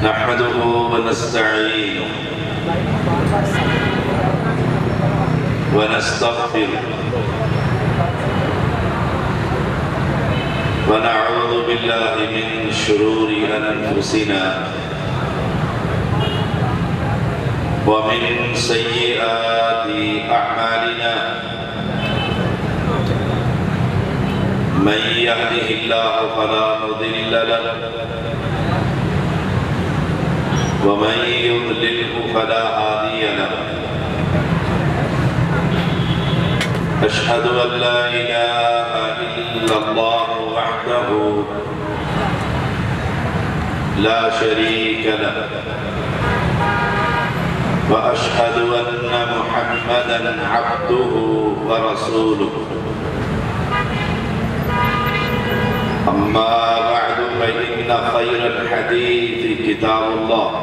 نحمده ونستعينه ونستغفره ونعوذ بالله من شرور أنفسنا ومن سيئات أعمالنا من يهده الله فلا مضل له ومن يضلله فلا هادي له أشهد أن لا إله إلا الله وحده لا شريك له وأشهد أن محمدًا عبده ورسوله أما بعد فإن خير الحديث كتاب الله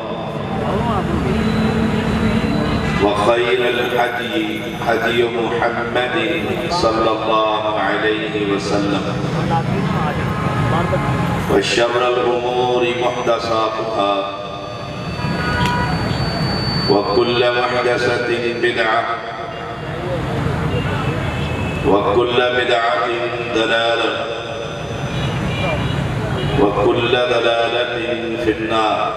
وخير الهدي هدي محمد صلى الله عليه وسلم وشر الأمور محدثاتها وكل محدثة بدعة وكل بدعة ضلالة وكل ضلالة في النار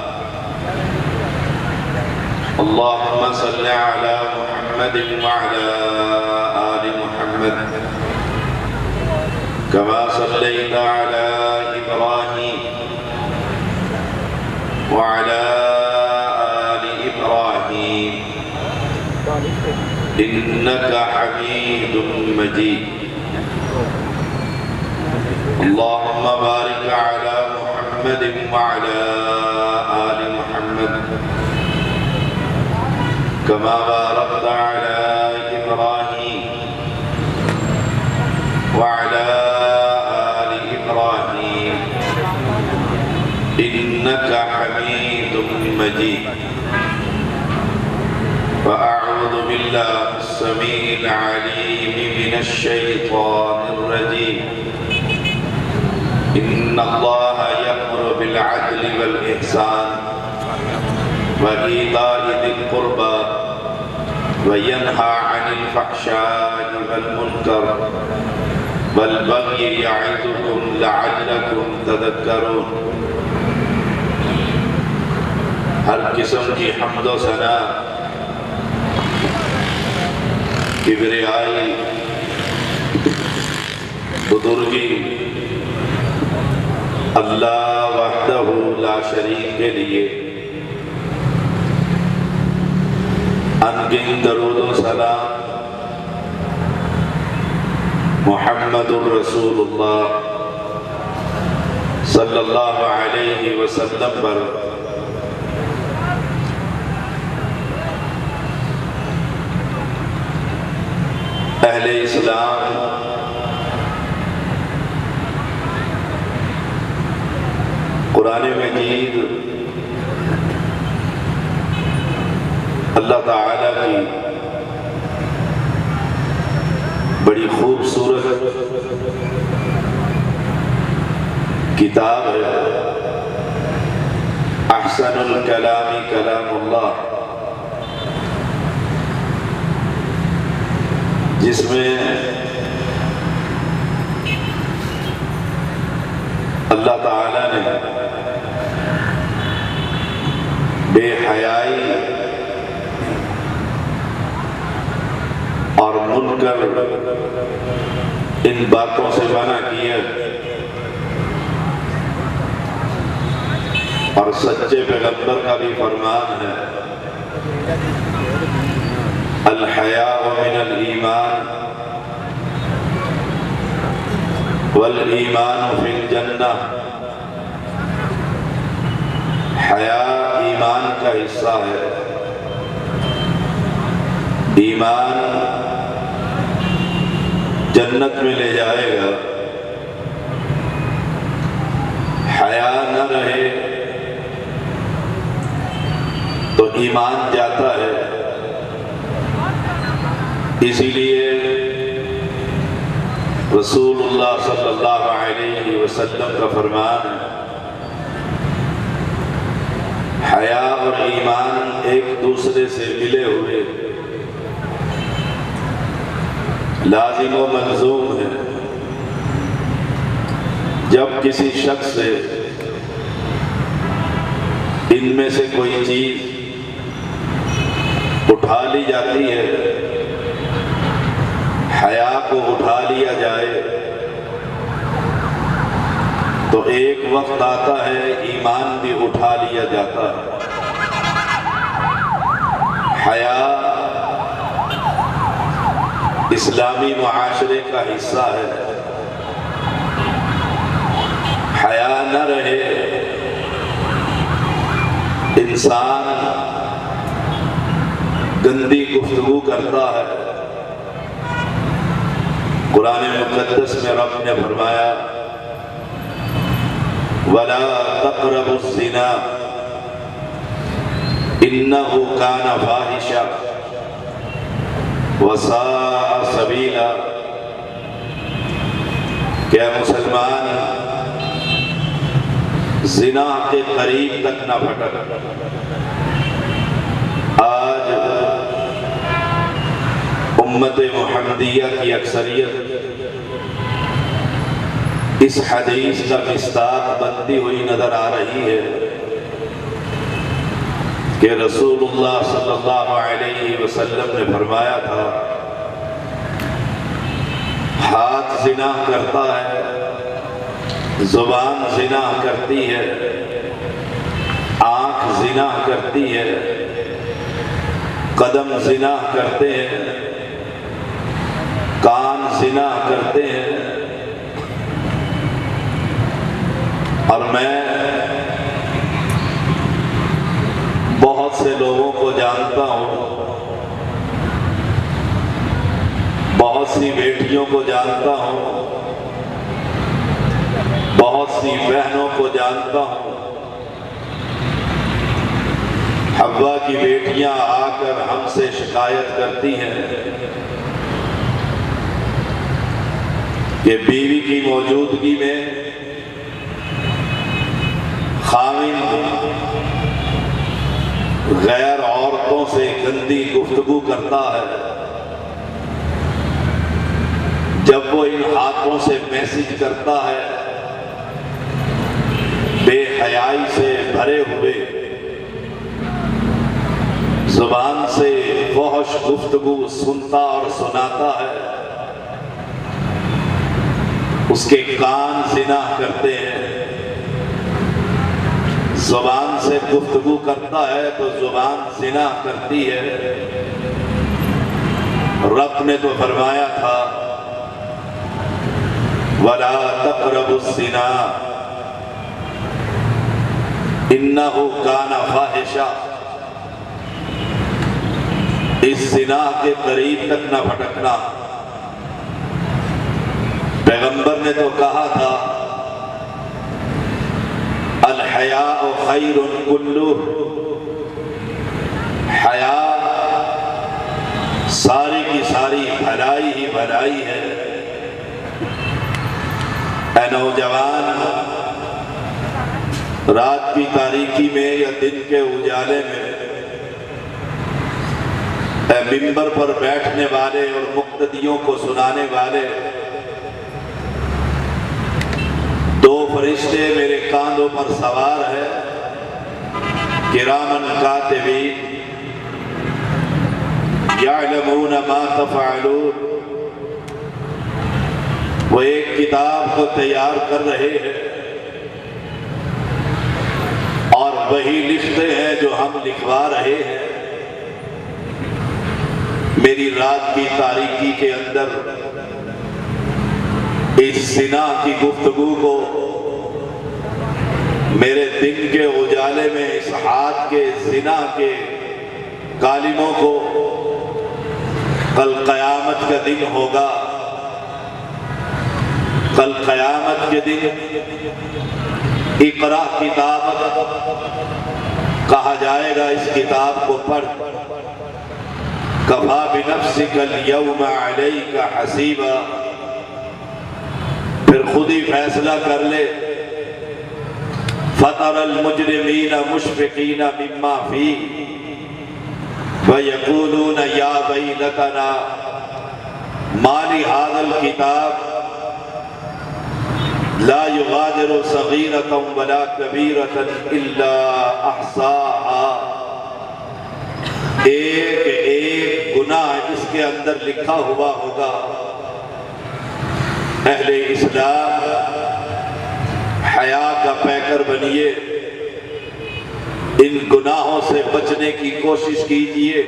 اللهم صل على محمد وعلى آل محمد كما صليت على إبراهيم وعلى آل إبراهيم إنك حميد مجيد اللهم بارك على محمد وعلى آل محمد كما باركت على إبراهيم وعلى آل إبراهيم إنك حميد مجيد فأعوذ بالله السميع العليم من الشيطان الرجيم إن الله يأمر بالعدل والإحسان وإيتاء ذي القربى وينهى عن الفحشاء والمنكر والبغي يعظكم لعلكم تذكرون ہر قسم کی حمد و ثنا کبریائی بزرگی اللہ وحدہ لا شریک کے لیے انگن درود و سلام محمد الرسول اللہ صلی اللہ علیہ وسلم پر اہل اسلام قرآن مجید اللہ تعالیٰ کی بڑی خوبصورت کتاب ہے احسن الکلام کلام اللہ جس میں اللہ تعالیٰ نے بے حیائی اور منکر ان باتوں سے منع کیا اور سچے پیغمبر کا بھی فرمان ہے الحیاء من الایمان والایمان فی الجنہ حیاء ایمان کا حصہ ہے ایمان جنت میں لے جائے گا حیا نہ رہے تو ایمان جاتا ہے اسی لیے رسول اللہ صلی اللہ علیہ وسلم کا فرمان ہے اور ایمان ایک دوسرے سے ملے ہوئے لازم و ملزوم ہے۔ جب کسی شخص سے ان میں سے کوئی چیز اٹھا لی جاتی ہے، حیا کو اٹھا لیا جائے، تو ایک وقت آتا ہے ایمان بھی اٹھا لیا جاتا ہے۔ حیا اسلامی معاشرے کا حصہ ہے۔ حیا نہ رہے انسان گندی گفتگو کرتا ہے۔ قرآن مقدس میں رب نے فرمایا وَلَا تَقْرَبُوا الزِّنَا إِنَّهُ كَانَ فَاحِشًا وَسَاءَ سَبِيلًا کہ اے مسلمان زنا کے قریب تک نہ پھٹک۔ آج امت محمدیہ کی اکثریت اس حدیث کا مصداق بنتی ہوئی نظر آ رہی ہے کہ رسول اللہ صلی اللہ علیہ وسلم نے فرمایا تھا ہاتھ زنا کرتا ہے، زبان زنا کرتی ہے، آنکھ زنا کرتی ہے، قدم زنا کرتے ہیں، کان زنا کرتے ہیں۔ اور میں بہت سے لوگوں کو جانتا ہوں، بہت سی بیٹیوں کو جانتا ہوں، بہت سی بہنوں کو جانتا ہوں۔ حوا کی بیٹیاں آ کر ہم سے شکایت کرتی ہیں کہ بیوی کی موجودگی میں خاوند غیر عورتوں سے گندی گفتگو کرتا ہے۔ جب وہ ان ہاتھوں سے میسج کرتا ہے بے حیائی سے بھرے ہوئے، زبان سے فحش گفتگو سنتا اور سناتا ہے، اس کے کان زنا کرتے ہیں۔ زبان سے گفتگو کرتا ہے تو زبان زنا کرتی ہے۔ رب نے تو فرمایا تھا وَلَا تَقْرَبُوا الزِّنَا إِنَّهُ كَانَ فَاحِشًا، اس زنا کے قریب تک نہ بھٹکنا۔ پیغمبر نے تو کہا تھا الحیاء خیر کلہ، حیا ساری کی ساری بھلائی ہی بھلائی ہے۔ اے نوجوان، رات کی تاریکی میں یا دن کے اجالے میں، اے منبر پر بیٹھنے والے اور مقتدیوں کو سنانے والے، دو فرشتے میرے کاندھوں پر سوار ہے، کرامن کاتبین یعلمون ما تفعلون۔ وہ ایک کتاب کو تیار کر رہے ہیں اور وہی لکھتے ہیں جو ہم لکھوا رہے ہیں۔ میری رات کی تاریکی کے اندر اس زنا کی گفتگو کو، میرے دن کے اجالے میں اس ہاتھ کے زنا کے کالموں کو، کل قیامت کا دن ہوگا، کل قیامت کے دن اقرا کتاب کہا جائے گا، اس کتاب کو پڑھ، کفا بنفسک اليوم علیک حسیبا، پھر خود ہی فیصلہ کر لے، فَتَرَى الْمُجْرِمِينَ مُشْفِقِينَ مِمَّا فِيهِ وَيَقُولُونَ يَا وَيْلَتَنَا مَا لِهَذَا الْكِتَابِ لَا يُغَادِرُ صَغِيرَةً وَلَا كَبِيرَةً إِلَّا أَحْصَاهَا۔ ایک ایک گناہ اس کے اندر لکھا ہوا ہوگا۔ اہل اسلام حیا کا پیکر بنیے، ان گناہوں سے بچنے کی کوشش کیجیے،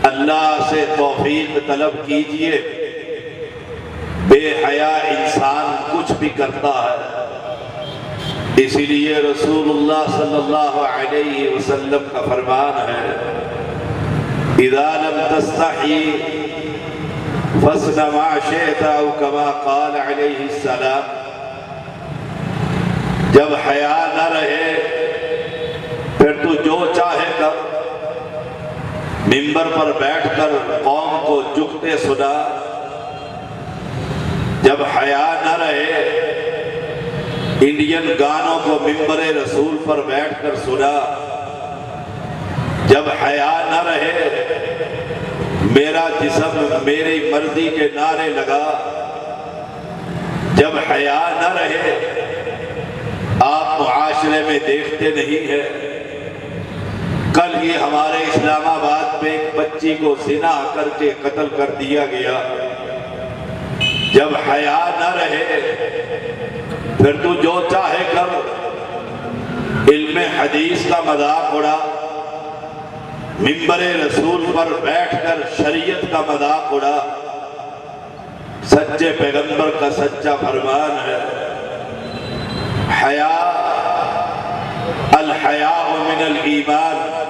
اللہ سے توفیق طلب کیجیے۔ بے حیا انسان کچھ بھی کرتا ہے، اسی لیے رسول اللہ صلی اللہ علیہ وسلم کا فرمان ہے اذا لم تستحی فاصنع ما شئت او کما قال علیہ السلام۔ جب حیا نہ رہے پھر تو جو چاہے کر، منبر پر بیٹھ کر قوم کو جھکتے سنا۔ جب حیا نہ رہے انڈین گانوں کو منبر رسول پر بیٹھ کر سنا۔ جب حیا نہ رہے میرا جسم میری مرضی کے نعرے لگا۔ جب حیا نہ رہے آپ معاشرے میں دیکھتے نہیں ہیں، کل ہی ہمارے اسلام آباد میں ایک بچی کو زنا کر کے قتل کر دیا گیا۔ جب حیا نہ رہے پھر تو جو چاہے کر، علم حدیث کا مذاق اڑا، منبر رسول پر بیٹھ کر شریعت کا مذاق اڑا۔ سچے پیغمبر کا سچا فرمان ہے حیا الحیاء من الایمان۔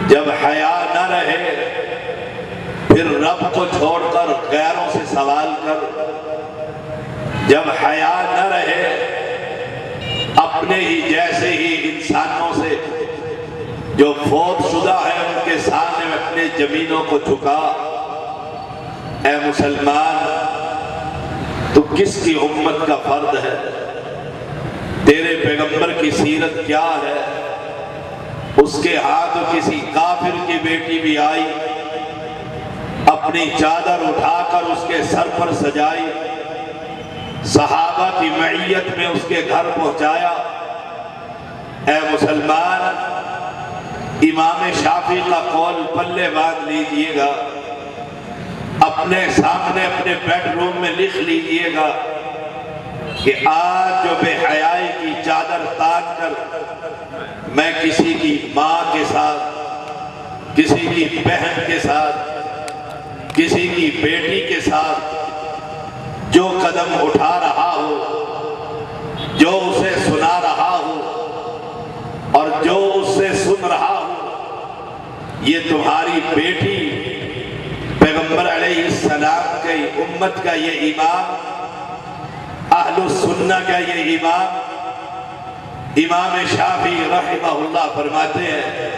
جب حیا نہ رہے پھر رب کو چھوڑ کر غیروں سے سوال کر۔ جب حیا نہ رہے اپنے ہی جیسے ہی انسانوں سے جو فوت شدہ ہے ان کے سامنے اپنے زمینوں کو جھکا۔ اے مسلمان، تو کس کی امت کا فرد ہے؟ تیرے پیغمبر کی سیرت کیا ہے؟ اس کے ہاتھ کسی کافر کی بیٹی بھی آئی، اپنی چادر اٹھا کر اس کے سر پر سجائی، صحابہ کی معیت میں اس کے گھر پہنچایا۔ اے مسلمان، امام شافعی کا قول پلے باندھ لیجئے گا، اپنے سامنے اپنے بیڈ روم میں لکھ لیجئے گا کہ آج جو بے حیائی کی چادر تان کر میں کسی کی ماں کے ساتھ، کسی کی بہن کے ساتھ، کسی کی بیٹی کے ساتھ جو قدم اٹھا رہا ہو، جو اسے سنا رہا ہو اور جو اس سے سن رہا ہو، یہ تمہاری بیٹی پیغمبر علیہ السلام کی امت کا یہ امام، اہل السنہ کا یہ امام، امام شافعی رحمہ اللہ فرماتے ہیں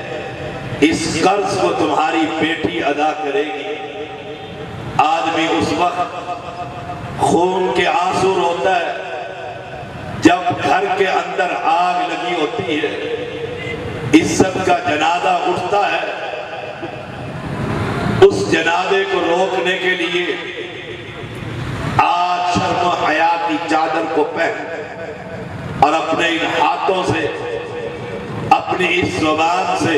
اس قرض کو تمہاری بیٹی ادا کرے گی۔ آدمی اس وقت خون کے آنسو روتا ہے جب گھر کے اندر آگ لگی ہوتی ہے، عزت کا جنازہ اٹھتا ہے، اس جنازے کو روکنے کے لیے آج شرم و حیا کی چادر کو پہن اور اپنے ان ہاتھوں سے، اپنی اس زبان سے،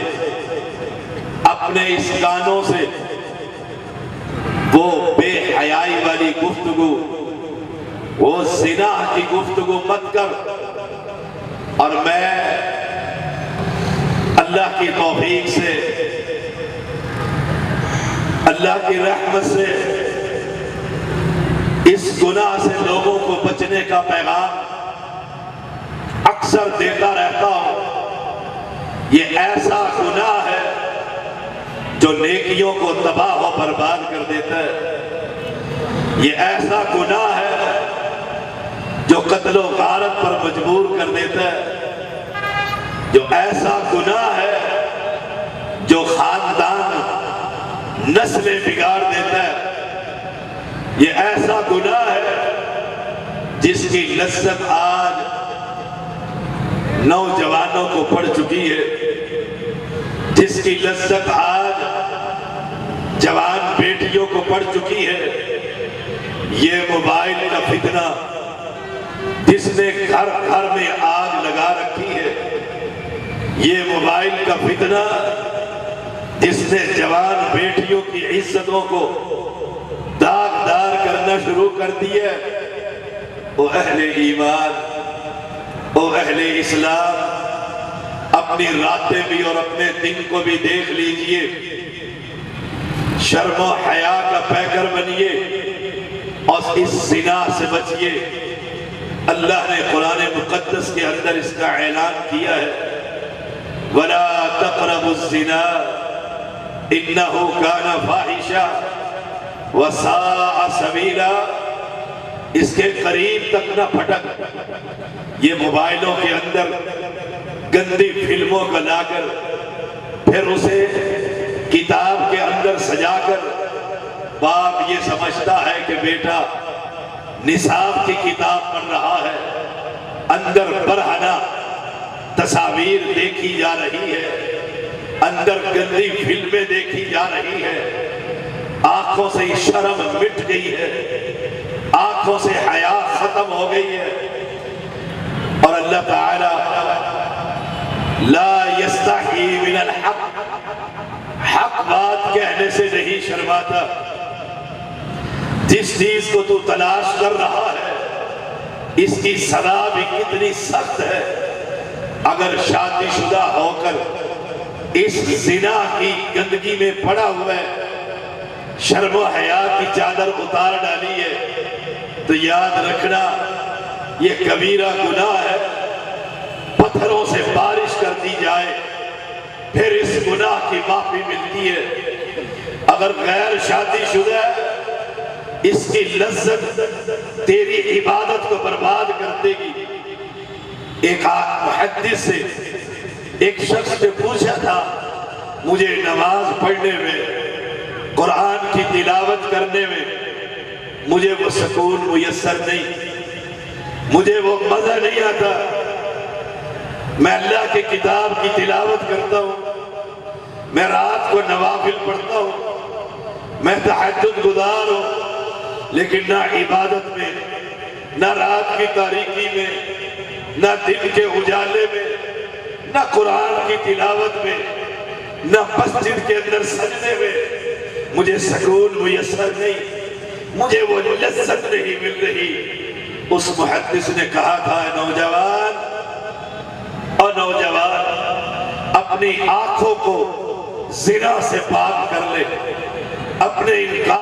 اپنے اس کانوں سے وہ بے حیائی والی گفتگو، وہ زنا کی گفتگو مت کر۔ اور میں اللہ کی توفیق سے، اللہ کی رحمت سے اس گناہ سے لوگوں کو بچنے کا پیغام اکثر دیتا رہتا ہوں۔ یہ ایسا گناہ ہے جو نیکیوں کو تباہ و برباد کر دیتا ہے۔ یہ ایسا گناہ ہے جو قتل و غارت پر مجبور کر دیتا ہے۔ جو ایسا گناہ ہے جو خاندان نسلیں بگاڑ دیتا ہے۔ یہ ایسا گناہ ہے جس کی لذت آج نوجوانوں کو پڑ چکی ہے، جس کی لذت آج جوان بیٹیوں کو پڑ چکی ہے۔ یہ موبائل کا فتنہ جس نے گھر گھر میں آگ لگا رکھی ہے، یہ موبائل کا فتنہ جس نے جوان بیٹیوں کی عزتوں کو داغدار کرنا شروع کر دیا۔ او اہل ایمان، او اہل اسلام، اپنی راتیں بھی اور اپنے دن کو بھی دیکھ لیجئے، شرم و حیا کا پیکر بنیے اور اس زنا سے بچیے۔ اللہ نے قرآن مقدس کے اندر اس کا اعلان کیا ہے، وَلَا تَقْرَبُوا الزِّنَا إِنَّهُ كَانَ فَاحِشًا وَسَاءَ سَبِيلًا۔ اس کے قریب تک نہ پھٹک۔ یہ موبائلوں کے اندر گندی فلموں کو لا کر پھر اسے کتاب کے اندر سجا کر باپ یہ سمجھتا ہے کہ بیٹا نصاب کی کتاب پڑھ رہا ہے، اندر برہنہ تصاویر دیکھی جا رہی ہے، اندر گندی فلمیں دیکھی جا رہی ہے، آنکھوں سے شرم مٹ گئی ہے، آنکھوں سے حیا ختم ہو گئی ہے۔ اور اللہ تعالی لا یستحی من الحق، حق بات کہنے سے نہیں شرماتا۔ جس چیز کو تو تلاش کر رہا ہے اس کی سزا بھی کتنی سخت ہے۔ اگر شادی شدہ ہو کر اس زنا کی گندگی میں پڑا ہوا ہے، شرم و حیا کی چادر اتار ڈالی ہے، تو یاد رکھنا یہ کبیرہ گناہ ہے۔ پتھروں سے بارش کر دی جائے پھر اس گناہ کی معافی ملتی ہے۔ اگر غیر شادی شدہ ہے، اس کی لذت تیری عبادت کو برباد کر دے گی۔ ایک محدث سے ایک شخص نے پوچھا تھا، مجھے نماز پڑھنے میں، قرآن کی تلاوت کرنے میں مجھے وہ سکون میسر نہیں، مجھے وہ مزہ نہیں آتا۔ میں اللہ کی کتاب کی تلاوت کرتا ہوں، میں رات کو نوافل پڑھتا ہوں، میں تہجد گزار ہوں، لیکن نہ عبادت میں، نہ رات کی تاریکی میں، نہ دن کے اجالے میں، نہ قرآن کی تلاوت میں، نہ مسجد کے اندر سجدے میں مجھے سکون میسر نہیں، مجھے وہ لذت نہیں مل رہی۔ اس محدث نے کہا تھا، نوجوان اپنی آنکھوں کو زنا سے پاک کر لے، اپنے انکار